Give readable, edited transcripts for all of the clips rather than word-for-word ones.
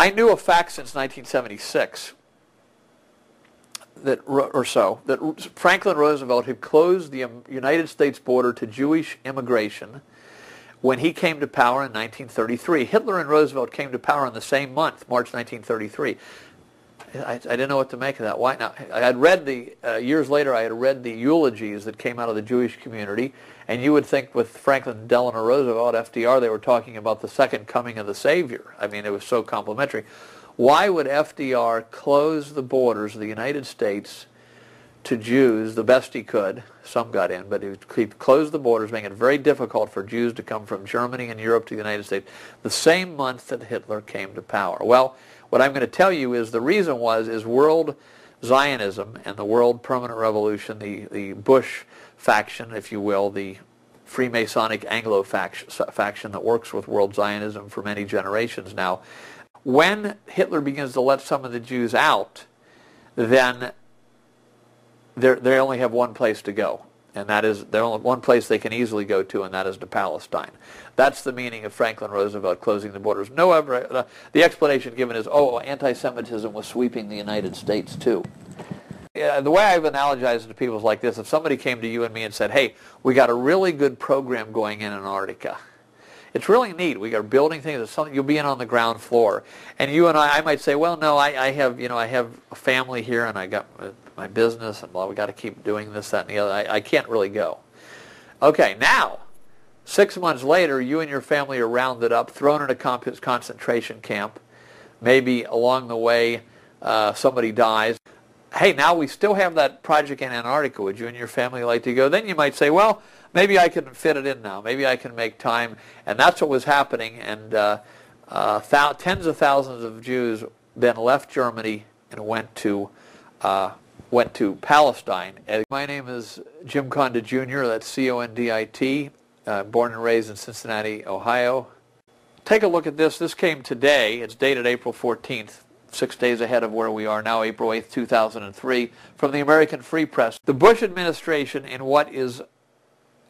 I knew a fact since 1976 that Franklin Roosevelt had closed the United States border to Jewish immigration when he came to power in 1933. Hitler and Roosevelt came to power in the same month, March 1933. I didn't know what to make of that. Why not? I had read years later, I had read the eulogies that came out of the Jewish community, and you would think with Franklin Delano Roosevelt, FDR, they were talking about the second coming of the Savior. I mean, it was so complimentary. Why would FDR close the borders of the United States to Jews the best he could? Some got in, but he closed the borders, making it very difficult for Jews to come from Germany and Europe to the United States the same month that Hitler came to power. Well, what I'm going to tell you is the reason is world Zionism and the World Permanent Revolution, the Bush faction, if you will, the Freemasonic Anglo faction that works with world Zionism for many generations now. When Hitler begins to let some of the Jews out, then they only have one place to go, and that is there's only one place they can easily go to, and that is to Palestine. That's the meaning of Franklin Roosevelt closing the borders. The explanation given is, anti-Semitism was sweeping the United States too. The way I've analogized it to people is like this: if somebody came to you and me and said, "Hey, we got a really good program going in Antarctica. It's really neat. We are building things. It's something you'll be in on the ground floor." And you and I might say, "Well, no, I have a family here, and I got my business, and we got to keep doing this, that, and the other. I can't really go." Okay, now 6 months later, you and your family are rounded up, thrown in a concentration camp. Maybe along the way, somebody dies. Hey, now we still have that project in Antarctica. Would you and your family like to go? Then you might say, well, maybe I can fit it in now. Maybe I can make time. And that's what was happening. And tens of thousands of Jews then left Germany and went to Palestine. My name is Jim Condit Jr. That's C-O-N-D-I-T. Born and raised in Cincinnati, Ohio. Take a look at this. This came today. It's dated April 14th. 6 days ahead of where we are now, April 8th, 2003, from the American Free Press. The Bush administration, in what is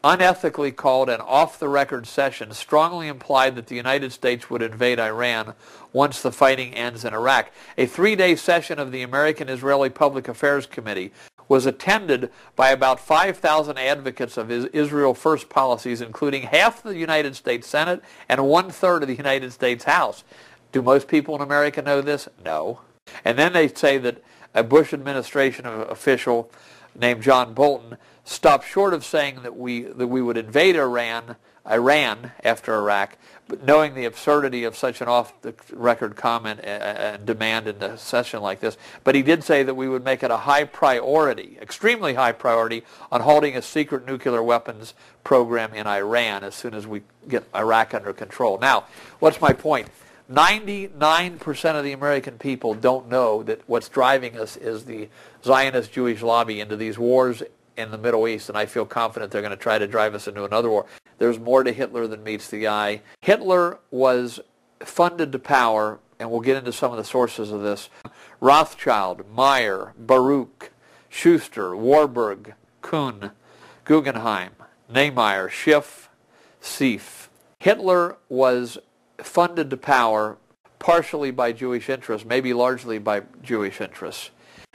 unethically called an off-the-record session, strongly implied that the United States would invade Iran once the fighting ends in Iraq. A 3-day session of the American-Israeli Public Affairs Committee was attended by about 5,000 advocates of Israel First policies, including half the United States Senate and 1/3 of the United States House. Do most people in America know this? No. And then they say that a Bush administration official named John Bolton stopped short of saying that we would invade Iran after Iraq, but knowing the absurdity of such an off-the-record comment and demand in a session like this. But he did say that we would make it a high priority, extremely high priority, on halting a secret nuclear weapons program in Iran as soon as we get Iraq under control. Now, what's my point? 99% of the American people don't know that what's driving us is the Zionist Jewish lobby into these wars in the Middle East, and I feel confident they're going to try to drive us into another war. There's more to Hitler than meets the eye. Hitler was funded to power, and we'll get into some of the sources of this. Rothschild, Meyer, Baruch, Schuster, Warburg, Kuhn, Guggenheim, Niemeyer, Schiff, Sieff. Hitler was funded to power partially by Jewish interests, maybe largely by Jewish interests.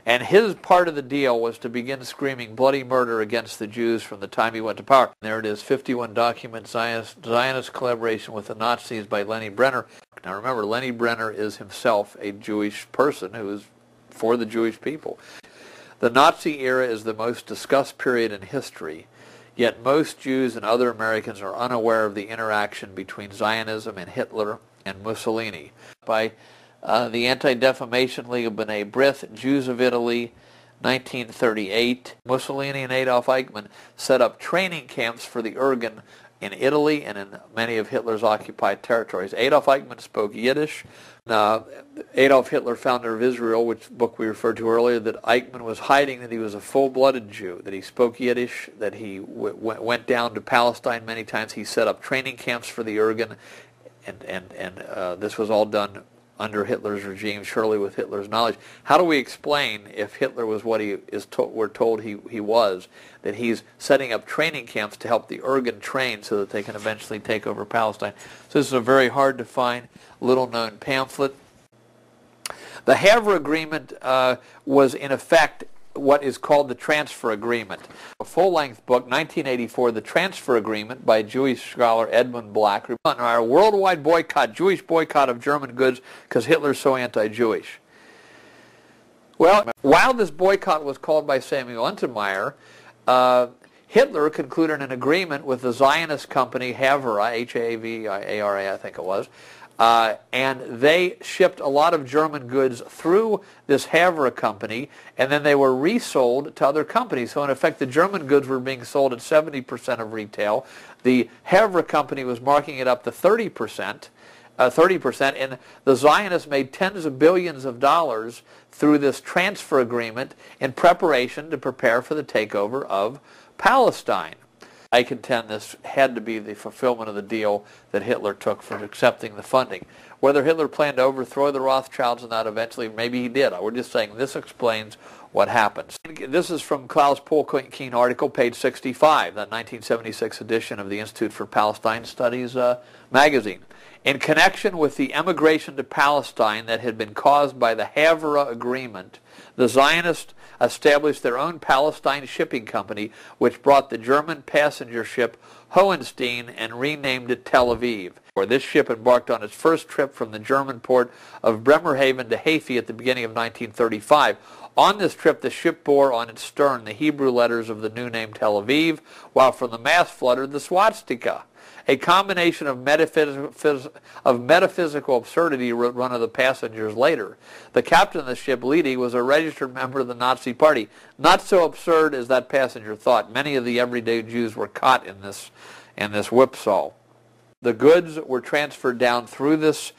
And his part of the deal was to begin screaming bloody murder against the Jews from the time he went to power. There it is, 51 documents, Zionist collaboration with the Nazis by Lenny Brenner. Now remember, Lenny Brenner is himself a Jewish person who is for the Jewish people. The Nazi era is the most discussed period in history. Yet most Jews and other Americans are unaware of the interaction between Zionism and Hitler and Mussolini. By the Anti-Defamation League of B'nai B'rith, Jews of Italy, 1938, Mussolini and Adolf Eichmann set up training camps for the Irgun in Italy and in many of Hitler's occupied territories. Adolf Eichmann spoke Yiddish. Adolf Hitler, founder of Israel, which book we referred to earlier, that Eichmann was hiding that he was a full-blooded Jew, that he spoke Yiddish, that he went down to Palestine many times. He set up training camps for the Irgun, and this was all done under Hitler's regime, surely with Hitler's knowledge. How do we explain, if Hitler was what we're told he was, that he's setting up training camps to help the Irgun train so that they can eventually take over Palestine? So this is a very hard to find, little known pamphlet. The Havre Agreement was in effect what is called the Transfer Agreement. A full-length book, 1984, The Transfer Agreement by Jewish scholar Edmund Black. Our worldwide boycott, Jewish boycott of German goods because Hitler's so anti-Jewish. Well, while this boycott was called by Samuel Untermyer, Hitler concluded an agreement with the Zionist company Havre, H-A-V-A-R-A, I think it was, and they shipped a lot of German goods through this Havre company, and then they were resold to other companies. So in effect, the German goods were being sold at 70% of retail. The Havre company was marking it up to 30%, and the Zionists made tens of billions of dollars through this transfer agreement in preparation to prepare for the takeover of Palestine. I contend this had to be the fulfillment of the deal that Hitler took for accepting the funding. Whether Hitler planned to overthrow the Rothschilds and that eventually, maybe he did. We're just saying this explains what happens. This is from Klaus Polkeen article, page 65, that 1976 edition of the Institute for Palestine Studies magazine. In connection with the emigration to Palestine that had been caused by the Havre Agreement, the Zionists established their own Palestine shipping company, which brought the German passenger ship Hohenstein and renamed it Tel Aviv. This ship embarked on its first trip from the German port of Bremerhaven to Haifa at the beginning of 1935. On this trip, the ship bore on its stern the Hebrew letters of the new name Tel Aviv, while from the mast fluttered the swastika. A combination of metaphysical absurdity, wrote one of the passengers later. The captain of the ship, Leedy, was a registered member of the Nazi Party. Not so absurd as that passenger thought. Many of the everyday Jews were caught in this whipsaw. The goods were transferred down through this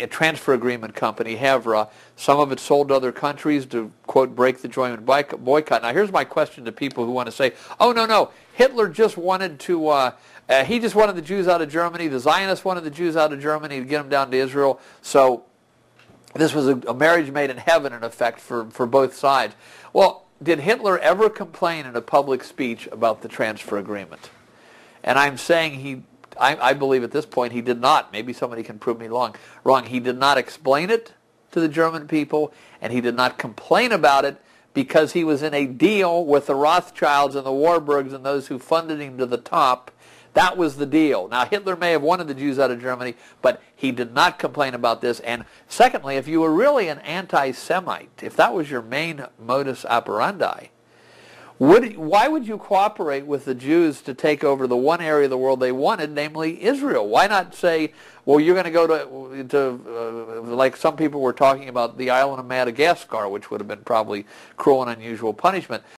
transfer agreement company, Havre. Some of it sold to other countries to, quote, break the German boycott. Now, here's my question to people who want to say, oh, no, Hitler just wanted to... he just wanted the Jews out of Germany. The Zionists wanted the Jews out of Germany to get them down to Israel. So this was a marriage made in heaven, in effect, for both sides. Well, did Hitler ever complain in a public speech about the transfer agreement? And I'm saying I believe at this point he did not. Maybe somebody can prove me wrong. He did not explain it to the German people, and he did not complain about it because he was in a deal with the Rothschilds and the Warburgs and those who funded him to the top. That was the deal. Now, Hitler may have wanted the Jews out of Germany, but he did not complain about this. And secondly, if you were really an anti-Semite, if that was your main modus operandi, why would you cooperate with the Jews to take over the one area of the world they wanted, namely Israel? Why not say, well, you're going to go to like some people were talking about, the island of Madagascar, which would have been probably cruel and unusual punishment.